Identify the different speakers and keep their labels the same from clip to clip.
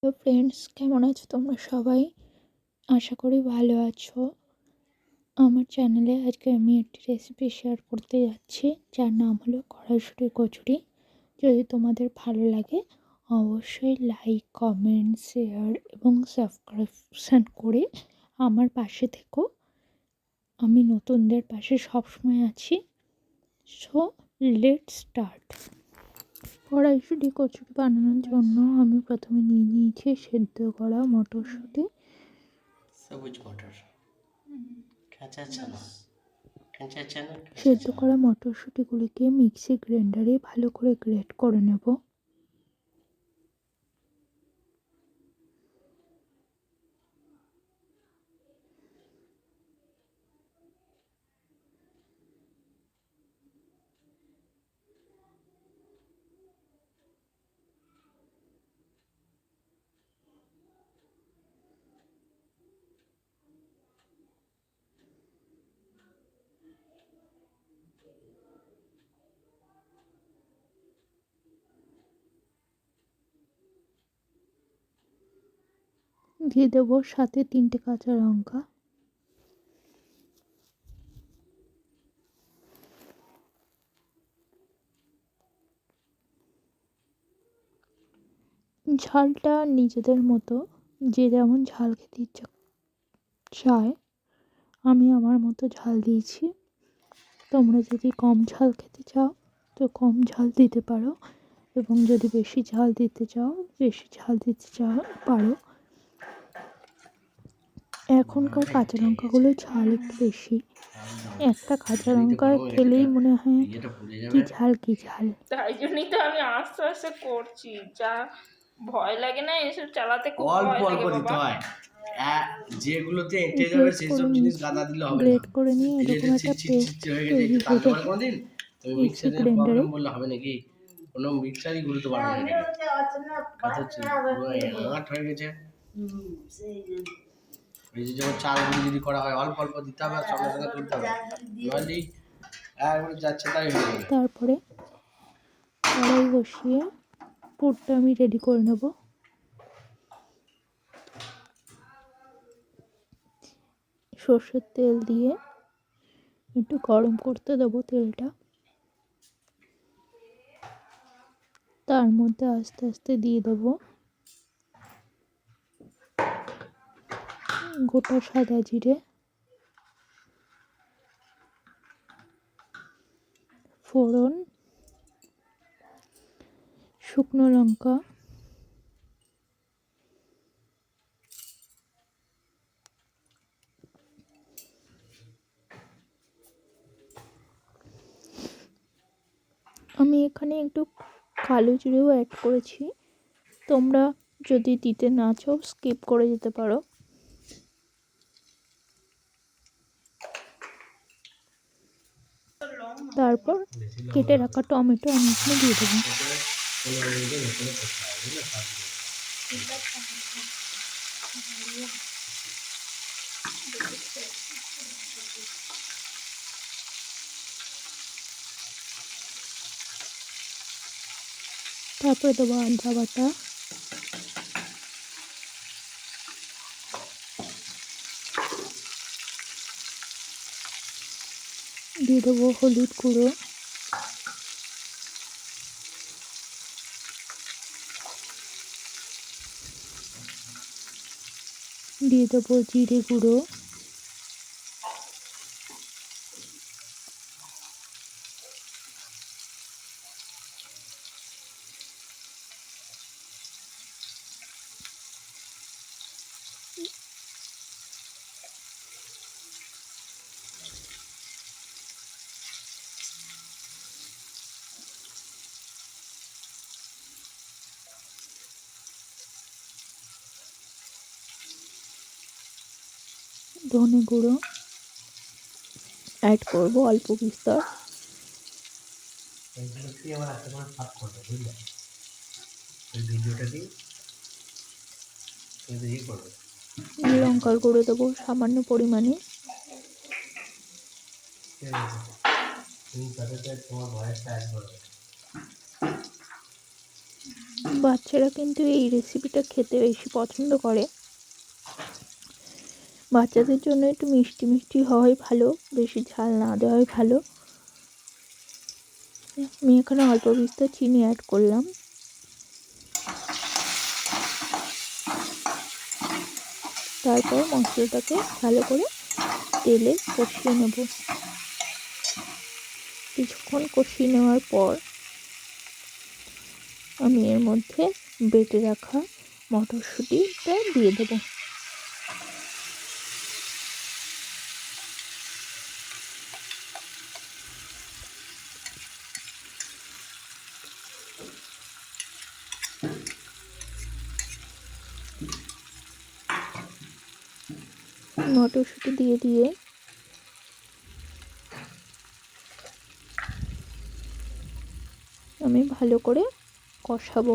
Speaker 1: তো ফ্রেন্ডস, কেমন আছো তোমরা সবাই? আশা করি ভালো আছো। আমার চ্যানেলে আজকে আমি একটি রেসিপি শেয়ার করতে যাচ্ছি, যার নাম হলো কড়াইশুঁটি কচুরি। যদি তোমাদের ভালো লাগে অবশ্যই লাইক, কমেন্ট, শেয়ার এবং সাবস্ক্রিপশান করে আমার পাশে থেকো। আমি নতুনদের পাশে সবসময় আছি। So let's start. কড়াইশুঁটি কচুরি বানানোর জন্য আমি প্রথমে নিয়ে নিয়েছি সেদ্ধ করা মটরশুঁটি।
Speaker 2: সবুজ মটর কাঁচা চানা
Speaker 1: সেদ্ধ করা মটরশুঁটিগুলিকে মিক্সি গ্রাইন্ডারে ভালো করে গ্রেট করে নেব। দিয়ে দেবো সাথে 3টে কাঁচা লঙ্কা। ঝালটা নিজেদের মতো, যে যেমন ঝাল খেতে ইচ্ছা চায়। আমি আমার মতো ঝাল দিয়েছি। তোমরা যদি কম ঝাল খেতে চাও তো কম ঝাল দিতে পারো, এবং যদি বেশি ঝাল দিতে চাও বেশি ঝাল দিতে পারো। এখনকার কাঁচা লঙ্কাগুলো ঝাল একটু বেশি। একটা কাঁচা লঙ্কা খেলেই মনে হয় কি ঝাল কি ঝাল।
Speaker 3: তাই জন্যই তো আমি আস্তে আস্তে করছি, যা ভয় লাগে না এসব চালাতে, খুব
Speaker 2: অল্প
Speaker 3: ভয়
Speaker 2: অল্প
Speaker 3: লাগে
Speaker 2: দিতে
Speaker 3: বাবা।
Speaker 2: হয়। যেগুলোতে এঁটে যাবে
Speaker 1: গ্রেট
Speaker 2: সেই
Speaker 1: করে
Speaker 2: সব জিনিস
Speaker 1: নিয়েছি।
Speaker 2: গাদা দিলে হবে না।
Speaker 1: গ্রেট করে নিয়ে
Speaker 2: এই যে
Speaker 1: এরকম একটা পেস্ট
Speaker 2: চিটচিট হয়ে গেছে,
Speaker 1: তৈরি
Speaker 2: একটু
Speaker 1: হয়ে
Speaker 2: টানতে পারে
Speaker 1: যাবে
Speaker 2: কোনোদিন। তুমি
Speaker 1: মিক্সি
Speaker 2: মিক্সারের
Speaker 1: গ্রাইন্ডারে।
Speaker 2: প্রবলেম বললে হবে নাকি? কোনো মিক্সারই ঘুরতে পারবে না এটাকে। কাঁচা পুরো হ্যাঙাট হয়ে গেছে। এই যে যখন চাল গুঁড়ি যদি করা হয় অল্প অল্প দিতে হবে, আর সঙ্গে সঙ্গে তুলতে হবে, নইলে একবারে যাচ্ছে তাই হয়ে যাবে।
Speaker 1: তারপরে কড়াই বসিয়ে পুরটা আমি রেডি করে নেব। সর্ষের তেল দিয়ে একটু গরম করতে দেবো তেলটা। তার মধ্যে আস্তে আস্তে দিয়ে দেবো গোটা সাদা জিরে, ফোড়ন, শুকনো লঙ্কা, আমি এখানে একটু কালো জিরেও অ্যাড করেছি। তোমরা যদি দিতে না চাও স্কিপ করে যেতে পারো। তারপর কেটে রাখা টমেটো আমি এখানে দিয়ে দেবো। তারপরে দেবো আদা বাটা, দিয়ে দেবো হলুদ গুঁড়ো, দিয়ে দেবো জিরে গুঁড়ো, ধনে গুঁড়ো অ্যাড করবো অল্প বিস্তর, লঙ্কার গুঁড়ো দেবো সামান্য পরিমাণে, বাচ্চারা কিন্তু এই রেসিপিটা খেতে বেশি পছন্দ করে। বাচ্চাদের জন্য একটু মিষ্টি মিষ্টি হওয়াই ভালো, বেশি ঝাল না দেওয়াই ভালো। আমি এখানে অল্প বিস্তর চিনি অ্যাড করলাম। তারপর মশলাটাকে ভালো করে তেলে কষিয়ে নেব। কিছুক্ষণ কষিয়ে নেওয়ার পর আমি এর মধ্যে বেটে রাখা মটরশুঁটিটা দিয়ে দেব। মটরশুঁটি দিয়ে আমি ভালো করে কষাবো।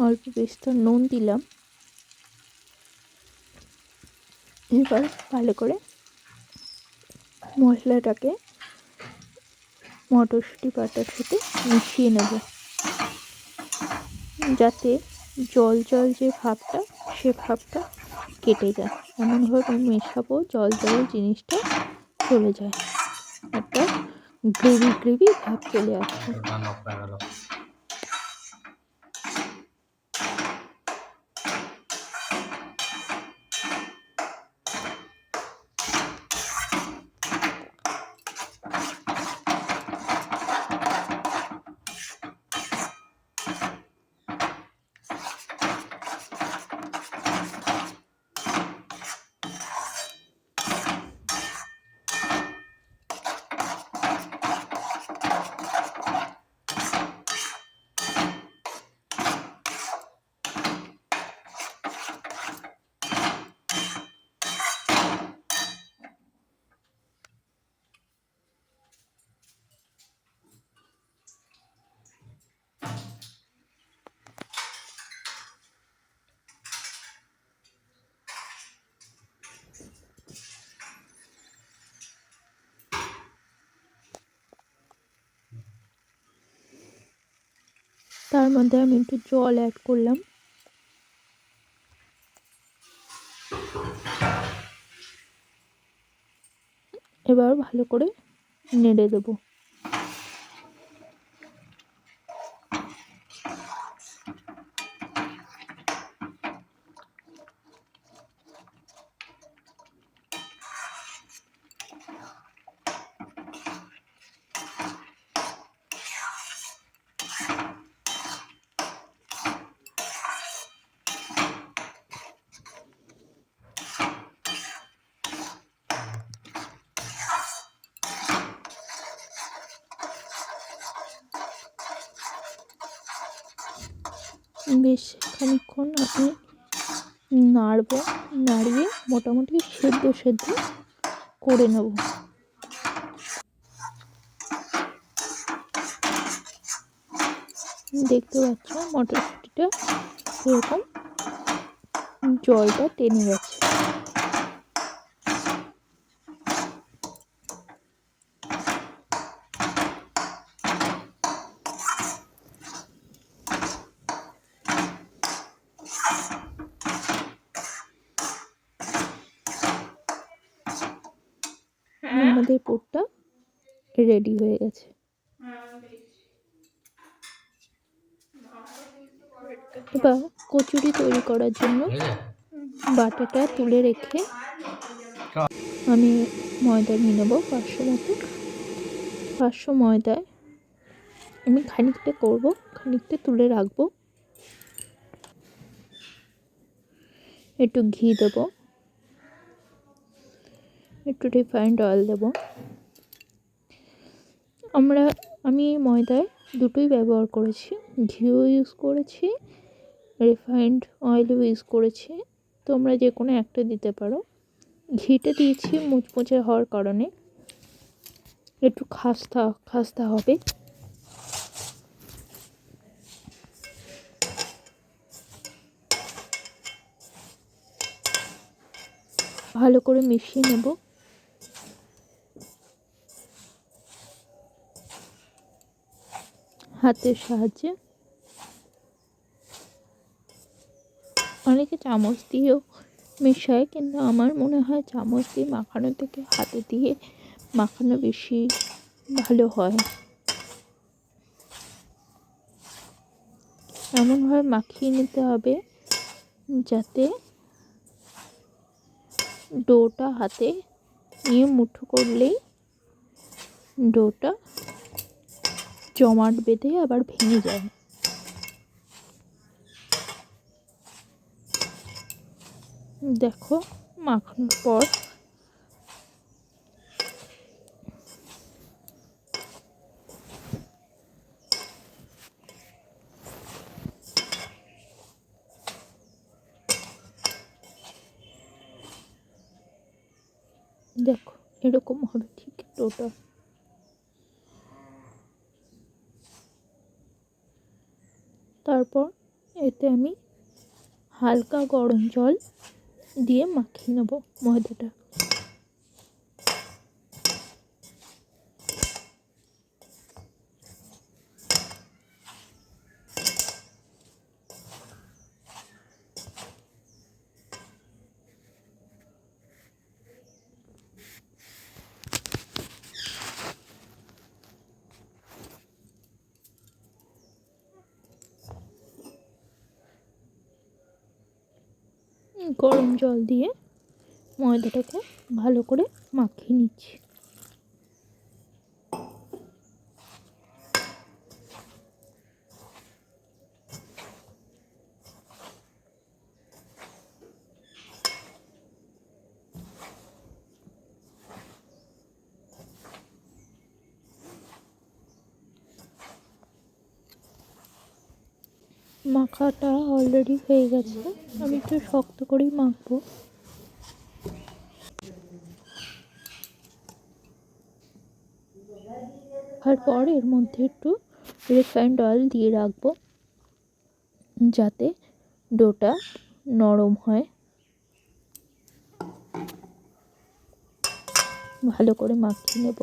Speaker 1: অল্প বিস্তর নুন দিলাম। এবার ভালো করে মশলাটাকে মটরশুঁটি বাটার সাথে মিশিয়ে নেব, যাতে জল জল যে ভাবটা সে ভাবটা কেটে যায়। এমনভাবে মেশাবো জল জল জিনিসটা চলে যায়, একটা গ্রেভি গ্রেভি ভাব চলে আসবে। তার মধ্যে আমি একটু জল অ্যাড করলাম। এবার ভালো করে নেড়ে দেবো। বেশ খানিকক্ষণ আমি নাড়িয়ে মোটামুটি সেদ্ধ করে নেব। দেখতে পাচ্ছ মটরশুঁটিটা এরকম জলটা টেনে গেছে। আমাদের পুরটা রেডি হয়ে গেছে। এবার কচুরি তৈরি করার জন্য বাটাটা তুলে রেখে আমি ময়দা নিয়ে নেবো 500 মতো। 500 ময়দায় আমি খানিকটা করবো, খানিকটা তুলে রাখবো। একটু ঘি দেবো, একটু রিফাইন্ড অয়েল দেবো। আমি ময়দায় দুটোই ব্যবহার করেছি, ঘিও ইউজ করেছি, রিফাইন্ড অয়েলও ইউজ করেছি। তোমরা যে কোনো একটা দিতে পারো। ঘিটা দিয়েছি মুচমুচে হওয়ার কারণে, একটু খাস্তা খাস্তা হবে। ভালো করে মিশিয়ে নেব। হাতের সাহায্যে অনেকে চামচ দিয়েও মেশায়, কিন্তু আমার মনে হয় চামচ দিয়ে মাখানো থেকে হাতে দিয়ে মাখানো বেশি ভালো হয়। এমনভাবে মাখিয়ে নিতে হবে যাতে ডোটা হাতে নিয়ে মুঠো করলেই ডোটা জমাট বেঁধে আবার ভেঙে যায়। দেখো মাখানোর পর দেখো এরকম হবে ঠিক ডোটা। তারপর এতে আমি হালকা গরম জল দিয়ে মাখিয়ে নেব ময়দাটা। গরম জল দিয়ে ময়দাটাকে ভালো করে মাখিয়ে নিচ্ছি। মাখাটা অলরেডি হয়ে গেছে, আমি একটু শক্ত করেই মাখবো। তারপর এর মধ্যে একটু রিফাইন্ড অয়েল দিয়ে রাখবো যাতে ডোটা নরম হয়। ভালো করে মাখিয়ে নেব।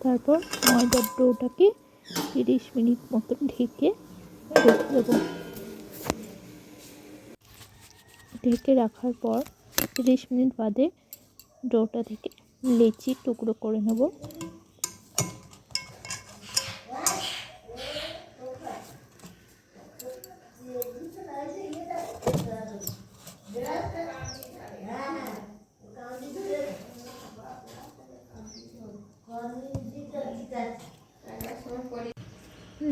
Speaker 1: তারপর ময়দার ডোটাকে 30 মিনিট মতন ঢেকে রেখে দেবো। ঢেকে রাখার পর 30 মিনিট বাদে ডোটা থেকে লেচি টুকরো করে নেব।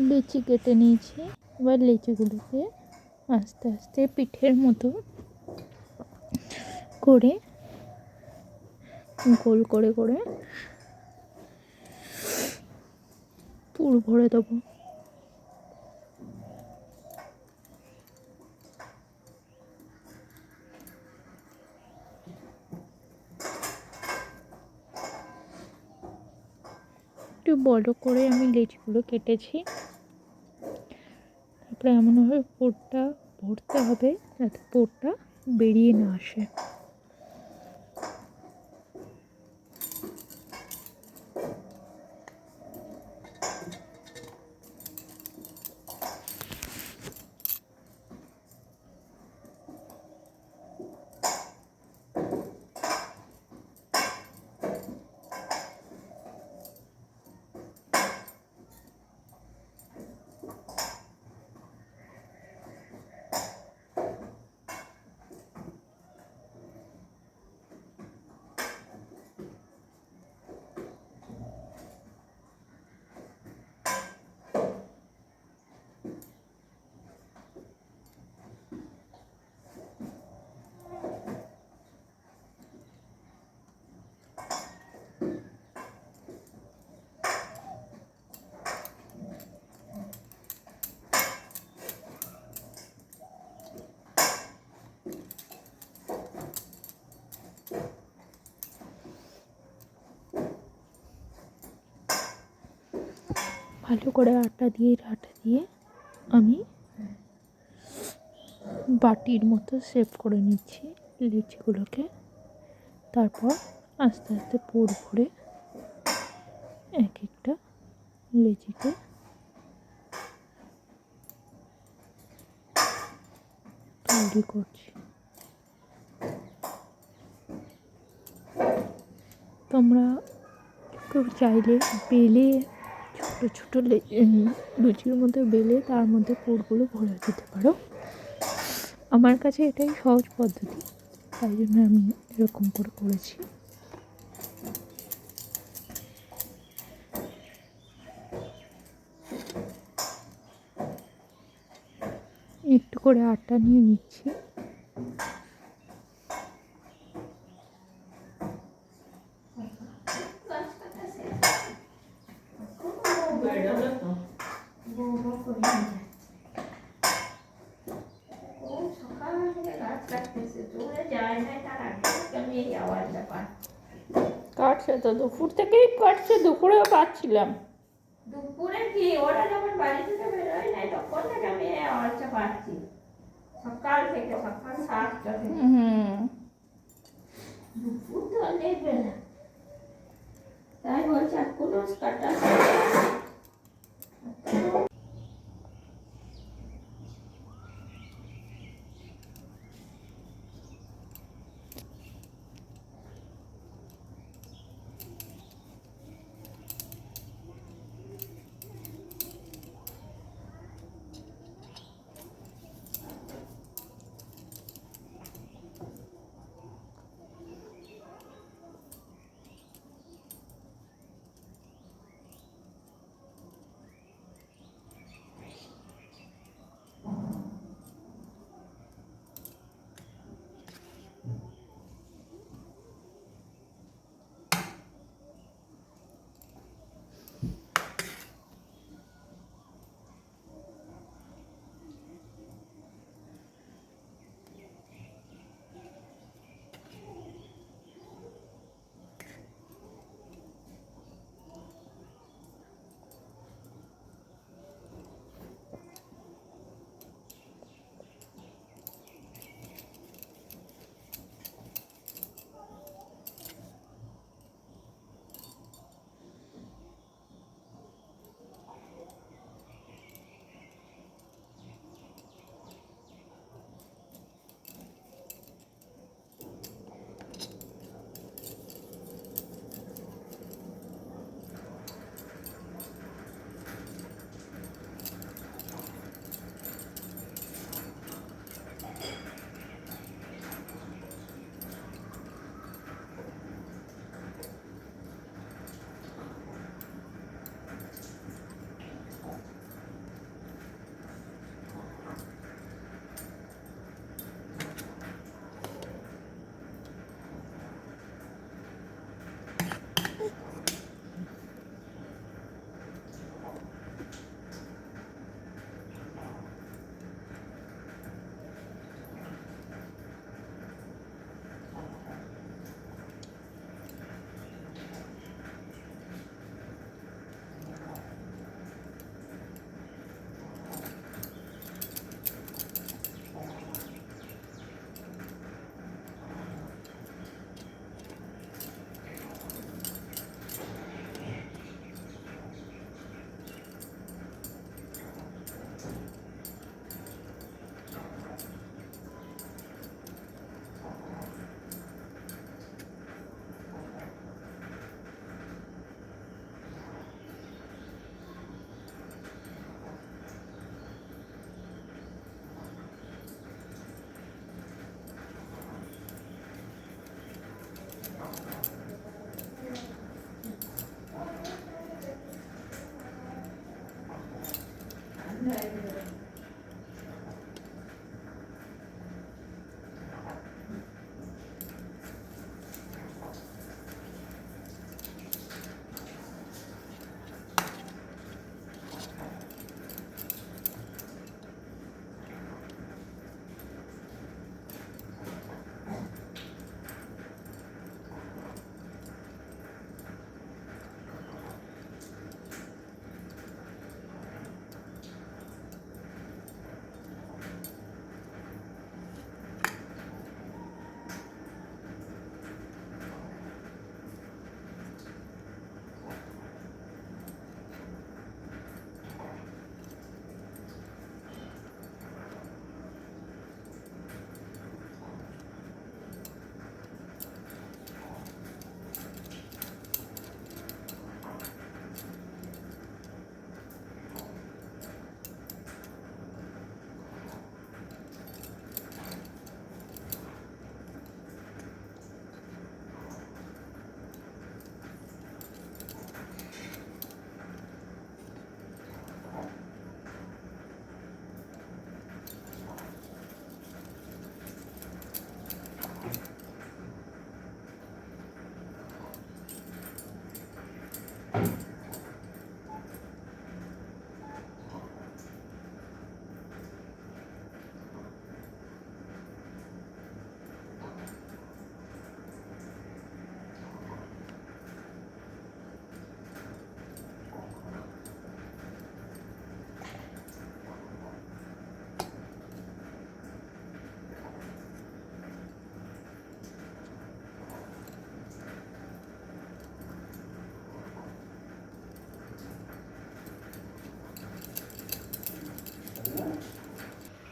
Speaker 1: লিচি কেটে নিয়েছি, এবার লিচিগুলোকে আস্তে আস্তে পিঠের মতো করে গোল করে করে পুর ভরে দেবো। একটু বড় করে আমি লিচিগুলো কেটেছি। তারপরে এমনভাবে পুরটা ভরতে হবে যাতে পুরটা বেরিয়ে না আসে। ভালো করে আটা দিয়ে আমি বাটির মতো শেপ করে নিচ্ছি লিচিগুলোকে। তারপর আস্তে আস্তে পুর ভরে এক একটা লিচিকে তৈরি করছি। তোমরা কেউ চাইলে বেলে ছোটো ছোটো লুচির মধ্যে বেলে তার মধ্যে পুরগুলো ভরে দিতে পারো। আমার কাছে এটাই সহজ পদ্ধতি, তাই জন্য আমি এরকম করে করেছি। একটু করে আটা নিয়ে নিচ্ছি।
Speaker 3: কাটছে তো, দুপুর থেকেই কাটছে, দুপুরেও কাটছিলাম।
Speaker 4: দুপুরে কি ওরা যখন বাড়ি থেকে বেরোয় নাই তখন থেকে আমি আওয়াজটা পাচ্ছি, সকাল 7টা থেকে। দুপুর তো অনেক বেলা, তাই বলছি এখনো কাটা।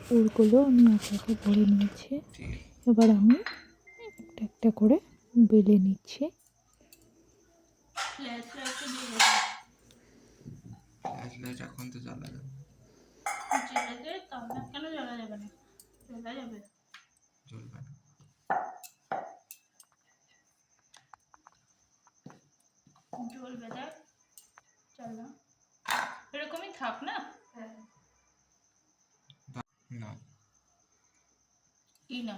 Speaker 1: পুরগুলো আমি একে ভরে নিয়েছি। এবার আমি একটা একটা করে বেলে নিচ্ছি।
Speaker 2: এখন তো জ্বালা যাবে,
Speaker 3: কেন জ্বলা যাবে না? জ্বলা যাবে।
Speaker 2: জ্বলবে না।
Speaker 3: জ্বলবে, দেখ। চল না, এরকমই থাক না।
Speaker 2: না
Speaker 3: কি না?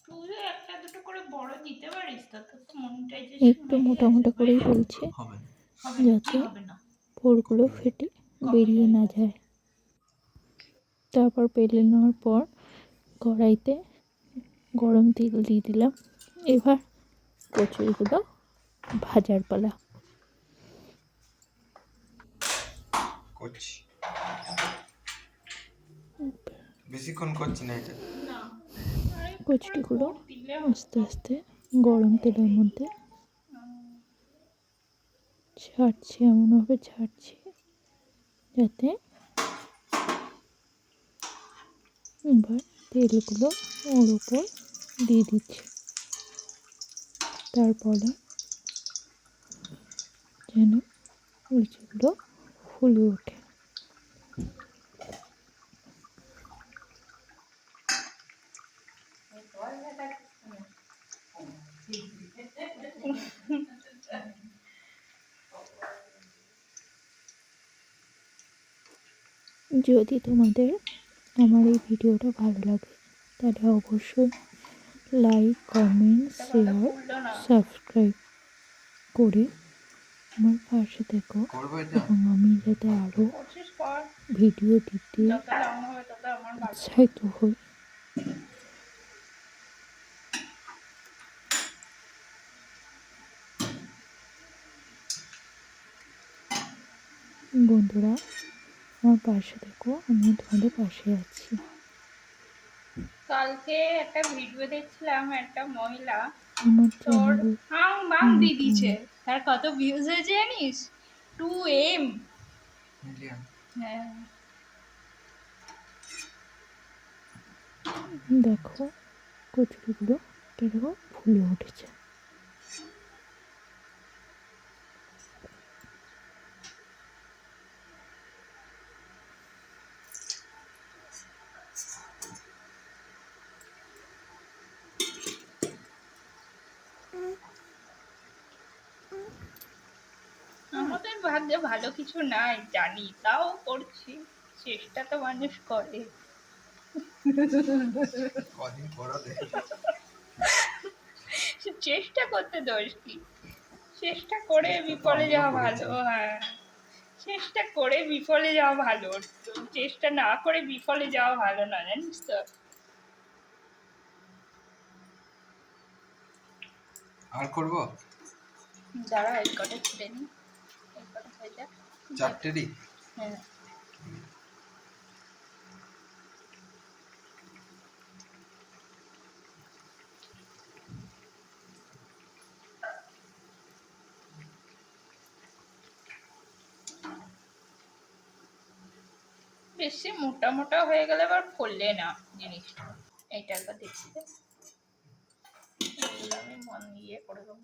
Speaker 3: তুই একটা দুটো করে বড় দিতে পারিস তো, তোর তো মনিটাইজেশন
Speaker 1: একটু মোটা মোটা করেই বলছি,
Speaker 2: হবে না।
Speaker 1: যাতে
Speaker 3: হবে না।
Speaker 1: পোরগুলো ফেটে বেরিয়ে না যায়। তারপর বেলে নেওয়ার পর কড়াইতে গরম তেল দিয়ে দিলাম। এবার কচুরিগুলো ভাজার পালা।
Speaker 2: করছি, বেশিক্ষণ করছি না এটা।
Speaker 3: না,
Speaker 1: কচুরিগুলো আস্তে আস্তে গরম তেলের মধ্যে ছাড়ছি, এমনভাবে ছাড়ছি যাতে এবার তেলগুলো ওর উপর দিয়ে দিচ্ছি, তারপরে যেন লুচিগুলো ফুলে ওঠে। যদি তোমাদের আমার এই ভিডিওটা ভালো লাগে তাহলে অবশ্যই লাইক, কমেন্ট, শেয়ার, সাবস্ক্রাইব করে আমার পাশে থেকো,
Speaker 2: করবো এটা।
Speaker 1: এবং আমি যাতে আরও
Speaker 3: কোশিশ কর,
Speaker 1: ভিডিও দিতে
Speaker 3: যত লং হবে তত আমার ভালো।
Speaker 1: উৎসাহিত হই। বন্ধুরা, আমার পাশে থেকো, আমি তোমাদের পাশে আছি।
Speaker 3: কালকে একটা ভিডিও দেখছিলাম, একটা মহিলা
Speaker 1: আমার
Speaker 3: তোর
Speaker 1: চ্যানেলে
Speaker 3: হাং বাং দিয়ে দিয়েছে। তার কত ভিউজ হয়েছে জানিস? 2M।
Speaker 2: মিলিয়ন।
Speaker 3: হ্যাঁ,
Speaker 1: দেখো কচুরিগুলো কিরকম ফুলে উঠেছে।
Speaker 3: আমাদের ভাগ্যে ভালো কিছু নাই জানি, তাও করছি। চেষ্টা তো মানুষ করে।
Speaker 2: কদিন করো দেখি।
Speaker 3: চেষ্টা করতে দোষ কি? চেষ্টা করে
Speaker 2: চেষ্টা তো
Speaker 3: বিফলে
Speaker 2: আমিও
Speaker 3: যাওয়া
Speaker 2: করেছি।
Speaker 3: ভালো। হ্যাঁ, চেষ্টা করে বিফলে যাওয়া ভালো। চেষ্টা না করে বিফলে যাওয়া ভালো না, জানিস তো?
Speaker 2: আর করবো
Speaker 3: দাঁড়া, এই কটা ছিঁড়ে নি, এই কটা হয়ে যাক।
Speaker 2: চারটেরই।
Speaker 3: হ্যাঁ, বেশি মোটা মোটা হয়ে গেলে আবার ফললে না জিনিসটা। এইটা একবার দেখছি, এগুলো আমি মন দিয়ে করে দেবো।